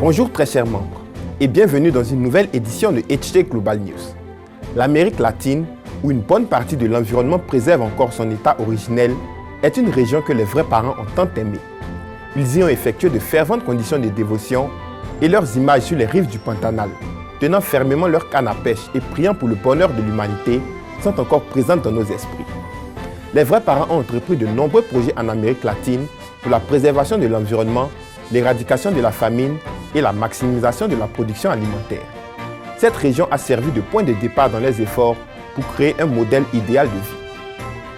Bonjour très chers membres et bienvenue dans une nouvelle édition de HT Global News. L'Amérique latine, où une bonne partie de l'environnement préserve encore son état originel, est une région que les vrais parents ont tant aimée. Ils y ont effectué de ferventes conditions de dévotion et leurs images sur les rives du Pantanal, tenant fermement leur canne à pêche et priant pour le bonheur de l'humanité, sont encore présentes dans nos esprits. Les vrais parents ont entrepris de nombreux projets en Amérique latine pour la préservation de l'environnement, l'éradication de la famine et la maximisation de la production alimentaire. Cette région a servi de point de départ dans les efforts pour créer un modèle idéal de vie.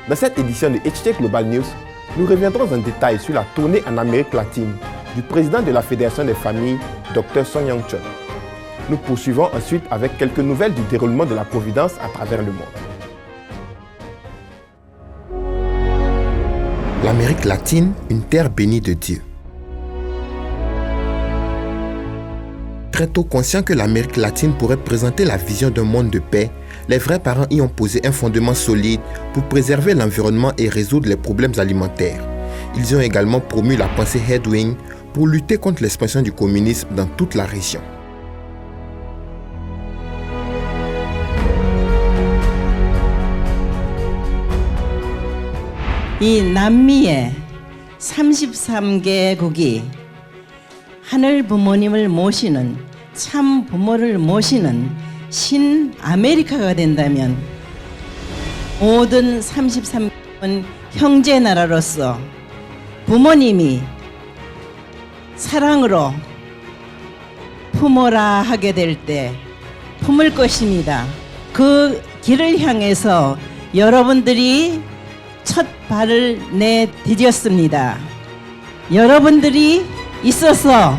Dans cette édition de HT Global News, nous reviendrons en détail sur la tournée en Amérique latine du président de la Fédération des familles, Dr Song Yang Chun. Nous poursuivons ensuite avec quelques nouvelles du déroulement de la Providence à travers le monde. L'Amérique latine, une terre bénie de Dieu. Très tôt conscients que l'Amérique latine pourrait présenter la vision d'un monde de paix, les vrais parents y ont posé un fondement solide pour préserver l'environnement et résoudre les problèmes alimentaires. Ils ont également promu la pensée Headwing pour lutter contre l'expansion du communisme dans toute la région. 이 남미의 33개국이 하늘 부모님을 모시는 참 부모를 모시는 신 아메리카가 된다면 모든 33개국은 형제 나라로서 부모님이 사랑으로 품어라 하게 될 때 품을 것입니다. 그 길을 향해서 여러분들이 첫 발을 내디뎠습니다. 여러분들이 있어서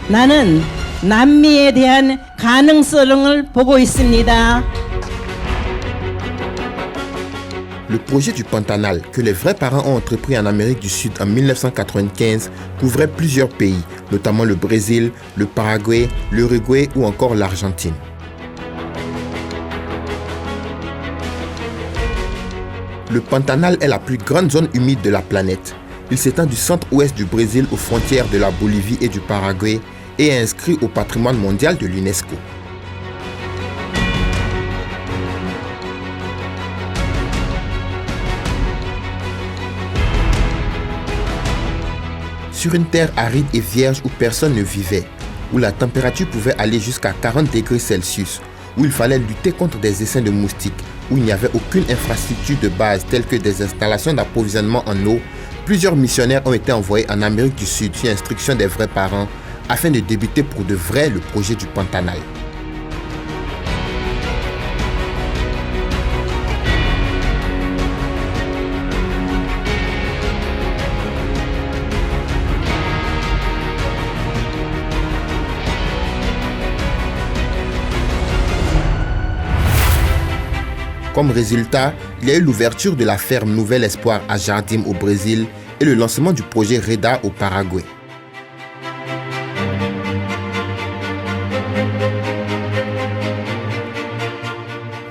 나는 남미에 대한 가능성을 보고 있습니다. Le projet du Pantanal, que les vrais parents ont entrepris en Amérique du Sud en 1995, couvrait plusieurs pays, notamment le Brésil, le Paraguay, l'Uruguay ou encore l'Argentine. Le Pantanal est la plus grande zone humide de la planète. Il s'étend du centre-ouest du Brésil aux frontières de la Bolivie et du Paraguay et est inscrit au patrimoine mondial de l'UNESCO. Sur une terre aride et vierge où personne ne vivait, où la température pouvait aller jusqu'à 40 degrés Celsius, où il fallait lutter contre des essaims de moustiques, où il n'y avait aucune infrastructure de base telle que des installations d'approvisionnement en eau, plusieurs missionnaires ont été envoyés en Amérique du Sud sur instruction des vrais parents afin de débuter pour de vrai le projet du Pantanal. Comme résultat, il y a eu l'ouverture de la ferme Nouvel Espoir à Jardim au Brésil et le lancement du projet REDA au Paraguay.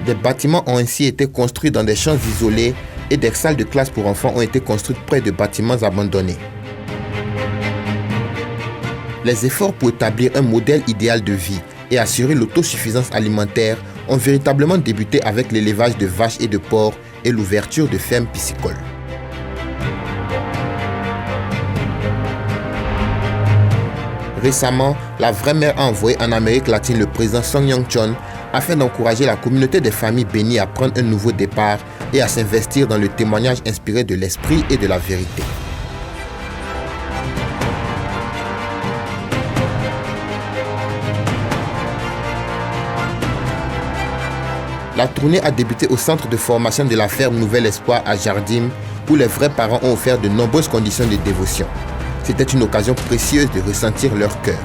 Des bâtiments ont ainsi été construits dans des champs isolés et des salles de classe pour enfants ont été construites près de bâtiments abandonnés. Les efforts pour établir un modèle idéal de vie et assurer l'autosuffisance alimentaire ont véritablement débuté avec l'élevage de vaches et de porcs et l'ouverture de fermes piscicoles. Récemment, la vraie mère a envoyé en Amérique latine le président Song Yang Chun afin d'encourager la communauté des familles bénies à prendre un nouveau départ et à s'investir dans le témoignage inspiré de l'esprit et de la vérité. La tournée a débuté au centre de formation de la ferme Nouvel Espoir à Jardim, où les vrais parents ont offert de nombreuses conditions de dévotion. C'était une occasion précieuse de ressentir leur cœur.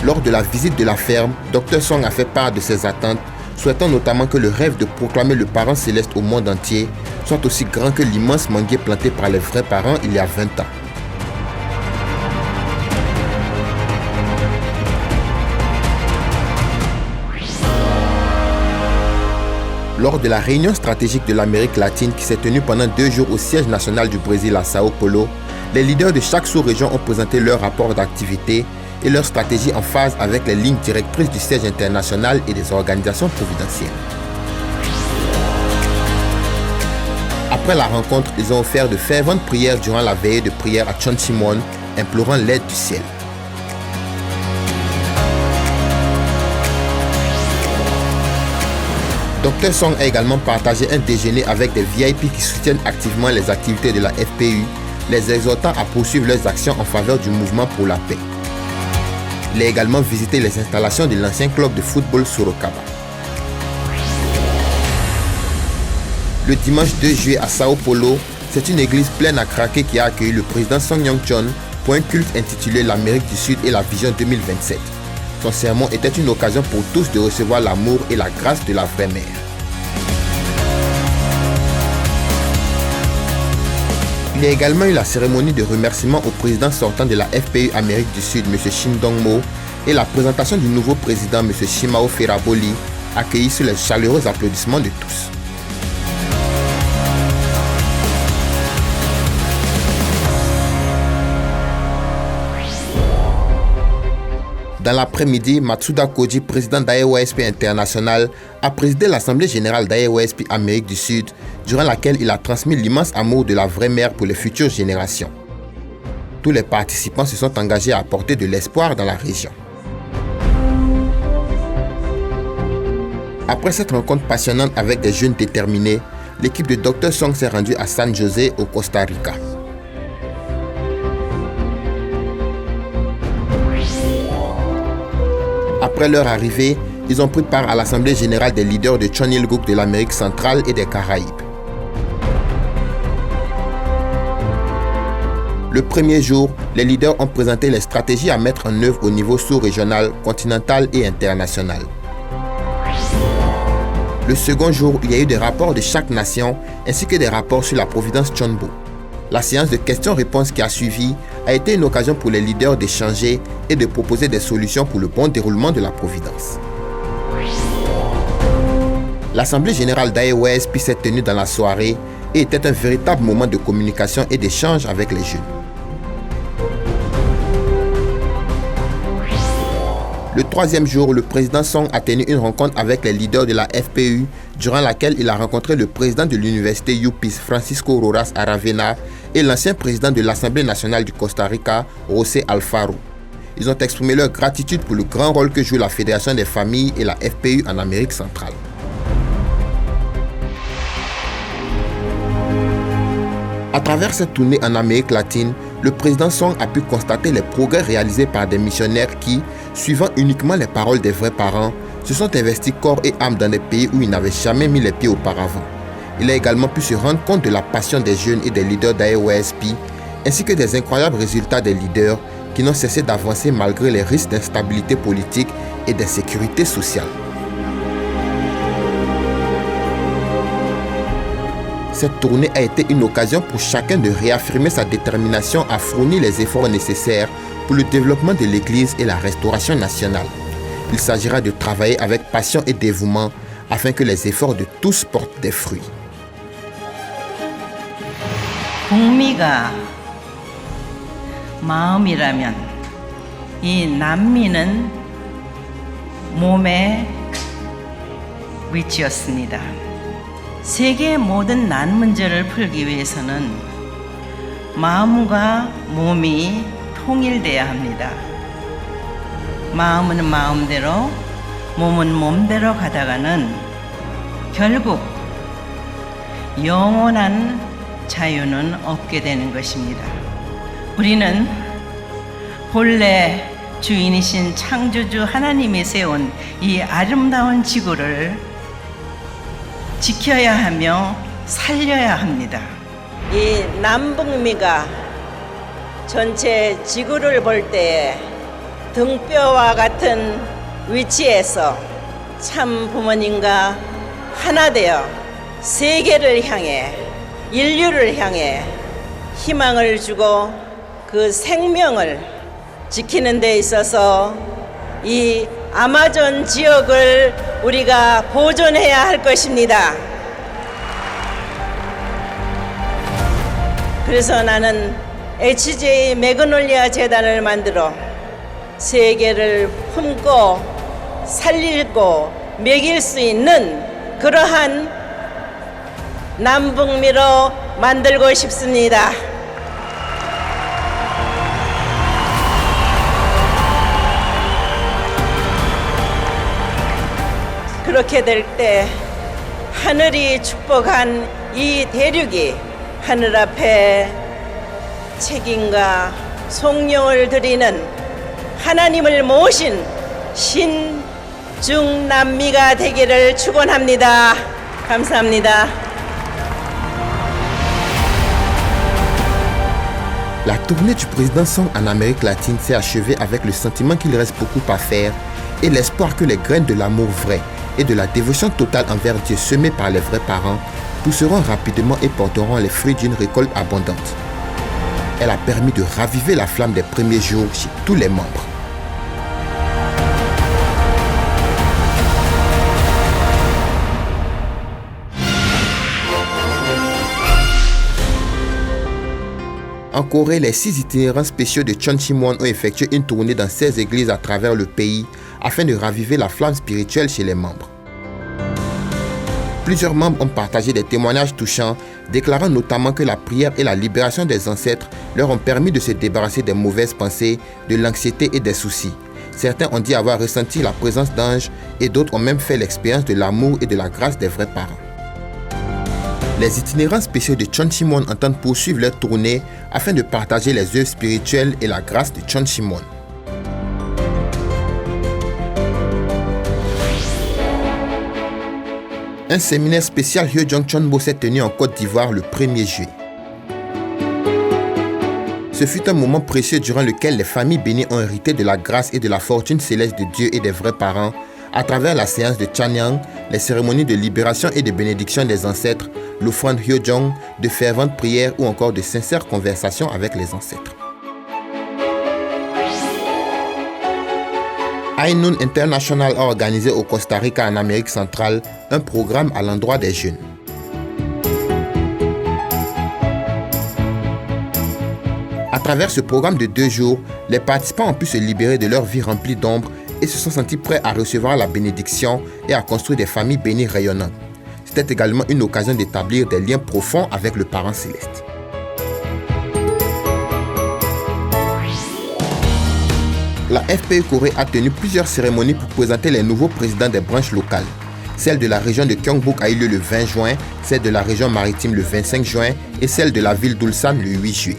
Lors de la visite de la ferme, Dr Song a fait part de ses attentes, souhaitant notamment que le rêve de proclamer le parent céleste au monde entier soit aussi grand que l'immense manguier planté par les vrais parents il y a 20 ans. Lors de la réunion stratégique de l'Amérique latine qui s'est tenue pendant 2 jours au siège national du Brésil à Sao Paulo, les leaders de chaque sous-région ont présenté leur rapport d'activité et leur stratégie en phase avec les lignes directrices du siège international et des organisations providentielles. Après la rencontre, ils ont offert de ferventes prières durant la veillée de prière à Chonchimon, implorant l'aide du ciel. Dr Song a également partagé un déjeuner avec des VIP qui soutiennent activement les activités de la FPU, les exhortant à poursuivre leurs actions en faveur du mouvement pour la paix. Il a également visité les installations de l'ancien club de football Sorocaba. Le dimanche 2 juillet à Sao Paulo, c'est une église pleine à craquer qui a accueilli le président Song Yong-chon pour un culte intitulé l'Amérique du Sud et la vision 2027. Son sermon était une occasion pour tous de recevoir l'amour et la grâce de la vraie mère. Il y a également eu la cérémonie de remerciement au président sortant de la FPU Amérique du Sud, M. Shin Dong-mo, et la présentation du nouveau président, M. Shimao Ferraboli, accueilli sous les chaleureux applaudissements de tous. Dans l'après-midi, Matsuda Koji, président d'AEOSP International, a présidé l'Assemblée générale d'AEOSP Amérique du Sud, durant laquelle il a transmis l'immense amour de la vraie mère pour les futures générations. Tous les participants se sont engagés à apporter de l'espoir dans la région. Après cette rencontre passionnante avec des jeunes déterminés, l'équipe de Dr Song s'est rendue à San José, au Costa Rica. Après leur arrivée, ils ont pris part à l'Assemblée générale des leaders de Chonilguk de l'Amérique centrale et des Caraïbes. Le premier jour, les leaders ont présenté les stratégies à mettre en œuvre au niveau sous-régional, continental et international. Le second jour, il y a eu des rapports de chaque nation ainsi que des rapports sur la Providence Chonbo. La séance de questions-réponses qui a suivi a été une occasion pour les leaders d'échanger et de proposer des solutions pour le bon déroulement de la Providence. L'Assemblée générale d'AEOSP s'est tenue dans la soirée et était un véritable moment de communication et d'échange avec les jeunes. Le troisième jour, le président Song a tenu une rencontre avec les leaders de la FPU, durant laquelle il a rencontré le président de l'université UPIS, Francisco Roras Aravena, et l'ancien président de l'Assemblée nationale du Costa Rica, José Alfaro. Ils ont exprimé leur gratitude pour le grand rôle que joue la Fédération des familles et la FPU en Amérique centrale. À travers cette tournée en Amérique latine, le président Song a pu constater les progrès réalisés par des missionnaires qui, suivant uniquement les paroles des vrais parents, se sont investis corps et âme dans des pays où ils n'avaient jamais mis les pieds auparavant. Il a également pu se rendre compte de la passion des jeunes et des leaders d'AEOSP, ainsi que des incroyables résultats des leaders qui n'ont cessé d'avancer malgré les risques d'instabilité politique et d'insécurité sociale. Cette tournée a été une occasion pour chacun de réaffirmer sa détermination à fournir les efforts nécessaires pour le développement de l'Église et la restauration nationale. Il s'agira de travailler avec passion et dévouement afin que les efforts de tous portent des fruits. 북미가 마음이라면 이 남미는 몸의 위치였습니다. 세계의 모든 난 문제를 풀기 위해서는 마음과 몸이 통일돼야 합니다. 마음은 마음대로, 몸은 몸대로 가다가는 결국 영원한 자유는 없게 되는 것입니다. 우리는 본래 주인이신 창조주 하나님이 세운 이 아름다운 지구를 지켜야 하며 살려야 합니다. 이 남북미가 전체 지구를 볼 때에 등뼈와 같은 위치에서 참 부모님과 하나 되어 세계를 향해 인류를 향해 희망을 주고 그 생명을 지키는 데 있어서 이 아마존 지역을 우리가 보존해야 할 것입니다. 그래서 나는 HJ 매그놀리아 재단을 만들어 세계를 품고 살리고 먹일 수 있는 그러한 남북미로 만들고 싶습니다. 그렇게 될 때 하늘이 축복한 이 대륙이 하늘 앞에 책임과 송영을 드리는 하나님을 모신 신중남미가 되기를 축원합니다. 감사합니다. La tournée du président Song en Amérique latine s'est achevée avec le sentiment qu'il reste beaucoup à faire et l'espoir que les graines de l'amour vrai et de la dévotion totale envers Dieu semées par les vrais parents pousseront rapidement et porteront les fruits d'une récolte abondante. Elle a permis de raviver la flamme des premiers jours chez tous les membres. En Corée, les 6 itinérants spéciaux de Chonsimwon ont effectué une tournée dans 16 églises à travers le pays afin de raviver la flamme spirituelle chez les membres. Plusieurs membres ont partagé des témoignages touchants, déclarant notamment que la prière et la libération des ancêtres leur ont permis de se débarrasser des mauvaises pensées, de l'anxiété et des soucis. Certains ont dit avoir ressenti la présence d'anges et d'autres ont même fait l'expérience de l'amour et de la grâce des vrais parents. Les itinérants spéciaux de Chonsimwon entendent poursuivre leur tournée afin de partager les œuvres spirituelles et la grâce de Chonsimwon. Un séminaire spécial Hyojong Chonbo s'est tenu en Côte d'Ivoire le 1er juillet. Ce fut un moment précieux durant lequel les familles bénies ont hérité de la grâce et de la fortune céleste de Dieu et des vrais parents à travers la séance de Chanyang, les cérémonies de libération et de bénédiction des ancêtres, l'offrande Hyojong, de ferventes prières ou encore de sincères conversations avec les ancêtres. High Noon International a organisé au Costa Rica en Amérique centrale un programme à l'endroit des jeunes. À travers ce programme de 2 jours, les participants ont pu se libérer de leur vie remplie d'ombre et se sont sentis prêts à recevoir la bénédiction et à construire des familles bénies rayonnantes. C'était également une occasion d'établir des liens profonds avec le parent céleste. La FPE Corée a tenu plusieurs cérémonies pour présenter les nouveaux présidents des branches locales. Celle de la région de Gyeongbuk a eu lieu le 20 juin, celle de la région maritime le 25 juin et celle de la ville d'Ulsan le 8 juillet.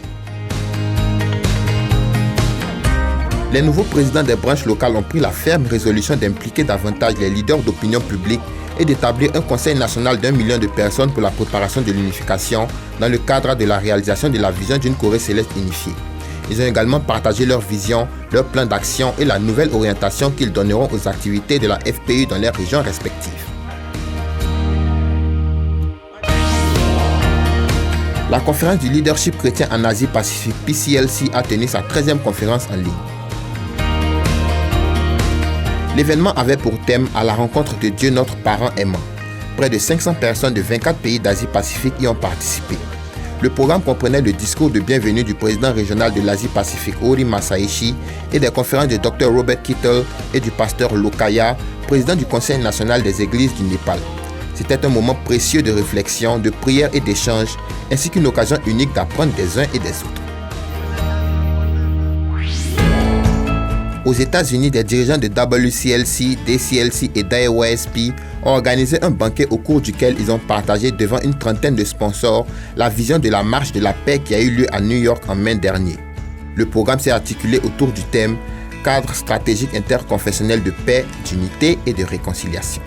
Les nouveaux présidents des branches locales ont pris la ferme résolution d'impliquer davantage les leaders d'opinion publique et d'établir un conseil national d'1 million de personnes pour la préparation de l'unification dans le cadre de la réalisation de la vision d'une Corée céleste unifiée. Ils ont également partagé leur vision, leur plan d'action et la nouvelle orientation qu'ils donneront aux activités de la FPU dans leurs régions respectives. La conférence du leadership chrétien en Asie-Pacifique PCLC a tenu sa 13e conférence en ligne. L'événement avait pour thème « À la rencontre de Dieu notre parent aimant ». Près de 500 personnes de 24 pays d'Asie-Pacifique y ont participé. Le programme comprenait le discours de bienvenue du président régional de l'Asie-Pacifique Ori Masaichi et des conférences de Dr Robert Kittle et du pasteur Lokaya, président du Conseil national des églises du Népal. C'était un moment précieux de réflexion, de prière et d'échange, ainsi qu'une occasion unique d'apprendre des uns et des autres. Aux États-Unis, des dirigeants de WCLC, DCLC et d'AOSP ont organisé un banquet au cours duquel ils ont partagé devant une trentaine de sponsors la vision de la marche de la paix qui a eu lieu à New York en mai dernier. Le programme s'est articulé autour du thème « Cadre stratégique interconfessionnel de paix, d'unité et de réconciliation ».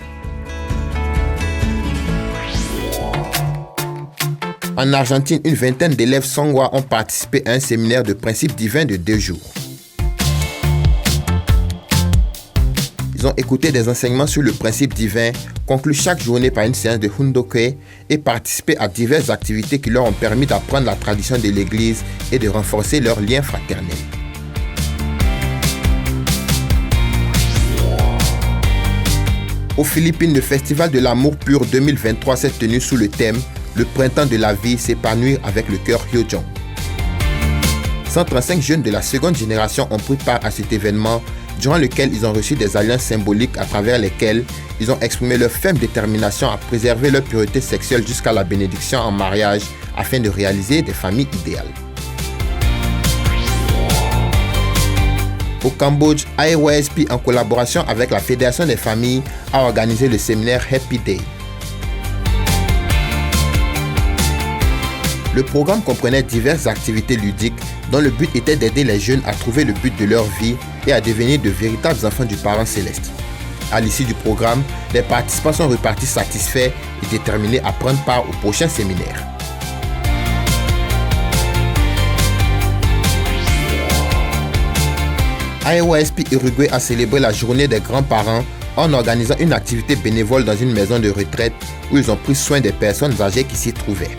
En Argentine, une vingtaine d'élèves Songhua ont participé à un séminaire de principes divins de 2 jours. Ils ont écouté des enseignements sur le principe divin, conclu chaque journée par une séance de Hundoke et participé à diverses activités qui leur ont permis d'apprendre la tradition de l'Église et de renforcer leurs liens fraternels. Aux Philippines, le Festival de l'amour pur 2023 s'est tenu sous le thème « Le printemps de la vie, s'épanouir avec le cœur Hyojong ». 135 jeunes de la seconde génération ont pris part à cet événement, durant lequel ils ont reçu des alliances symboliques à travers lesquelles ils ont exprimé leur ferme détermination à préserver leur pureté sexuelle jusqu'à la bénédiction en mariage afin de réaliser des familles idéales. Au Cambodge, AEYSP, en collaboration avec la Fédération des familles, a organisé le séminaire Happy Day. Le programme comprenait diverses activités ludiques dont le but était d'aider les jeunes à trouver le but de leur vie et à devenir de véritables enfants du Parent Céleste. À l'issue du programme, les participants sont repartis satisfaits et déterminés à prendre part au prochain séminaire. AEYSP Uruguay a célébré la journée des grands-parents en organisant une activité bénévole dans une maison de retraite où ils ont pris soin des personnes âgées qui s'y trouvaient.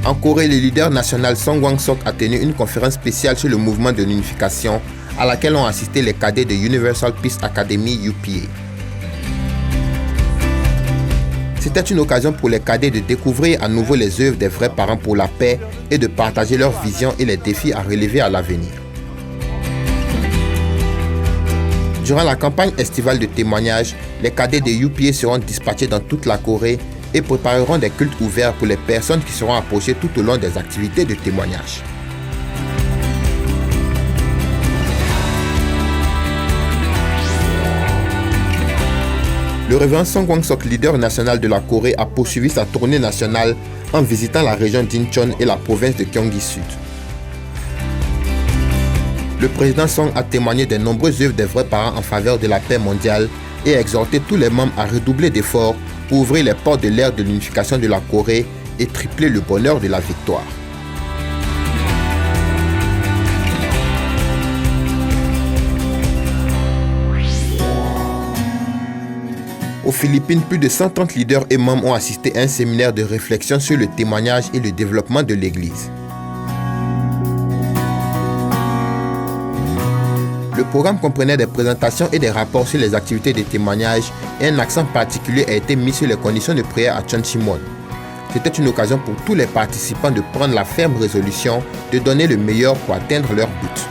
En Corée, le leader national Song Hwang-sok a tenu une conférence spéciale sur le mouvement de l'unification à laquelle ont assisté les cadets de Universal Peace Academy UPA. C'était une occasion pour les cadets de découvrir à nouveau les œuvres des vrais parents pour la paix et de partager leurs visions et les défis à relever à l'avenir. Durant la campagne estivale de témoignage, les cadets de UPA seront dispatchés dans toute la Corée et prépareront des cultes ouverts pour les personnes qui seront approchées tout au long des activités de témoignage. Le révérend Song Hwang-sok, leader national de la Corée, a poursuivi sa tournée nationale en visitant la région d'Incheon et la province de Gyeonggi-Sud. Le président Song a témoigné des nombreuses œuvres des vrais parents en faveur de la paix mondiale et a exhorté tous les membres à redoubler d'efforts pour ouvrir les portes de l'ère de l'unification de la Corée et tripler le bonheur de la victoire. Aux Philippines, plus de 130 leaders et membres ont assisté à un séminaire de réflexion sur le témoignage et le développement de l'Église. Le programme comprenait des présentations et des rapports sur les activités de témoignage et un accent particulier a été mis sur les conditions de prière à Chonsimon. C'était une occasion pour tous les participants de prendre la ferme résolution de donner le meilleur pour atteindre leur but.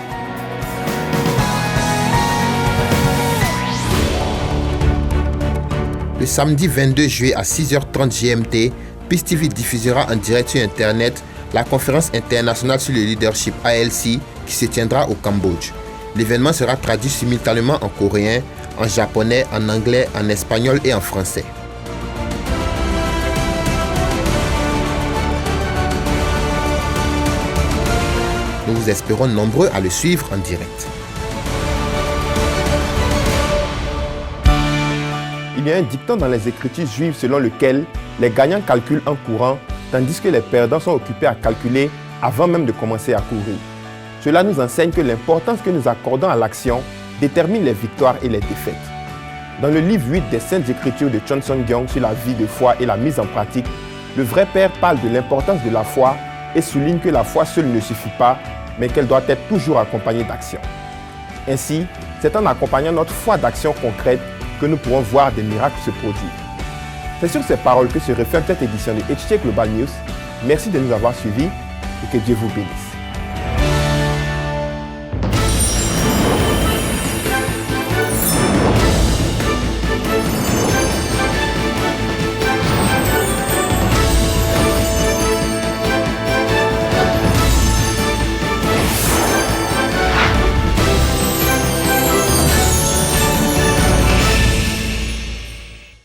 Le samedi 22 juillet à 6h30 GMT, Peace TV diffusera en direct sur Internet la conférence internationale sur le leadership ALC qui se tiendra au Cambodge. L'événement sera traduit simultanément en coréen, en japonais, en anglais, en espagnol et en français. Nous vous espérons nombreux à le suivre en direct. Il y a un dicton dans les Écritures juives selon lequel les gagnants calculent en courant, tandis que les perdants sont occupés à calculer avant même de commencer à courir. Cela nous enseigne que l'importance que nous accordons à l'action détermine les victoires et les défaites. Dans le livre 8 des Saintes Écritures de Chon Sung-kyung sur la vie de foi et la mise en pratique, le vrai Père parle de l'importance de la foi et souligne que la foi seule ne suffit pas, mais qu'elle doit être toujours accompagnée d'action. Ainsi, c'est en accompagnant notre foi d'actions concrètes que nous pourrons voir des miracles se produire. C'est sur ces paroles que se referme cette édition de HT Global News. Merci de nous avoir suivis et que Dieu vous bénisse.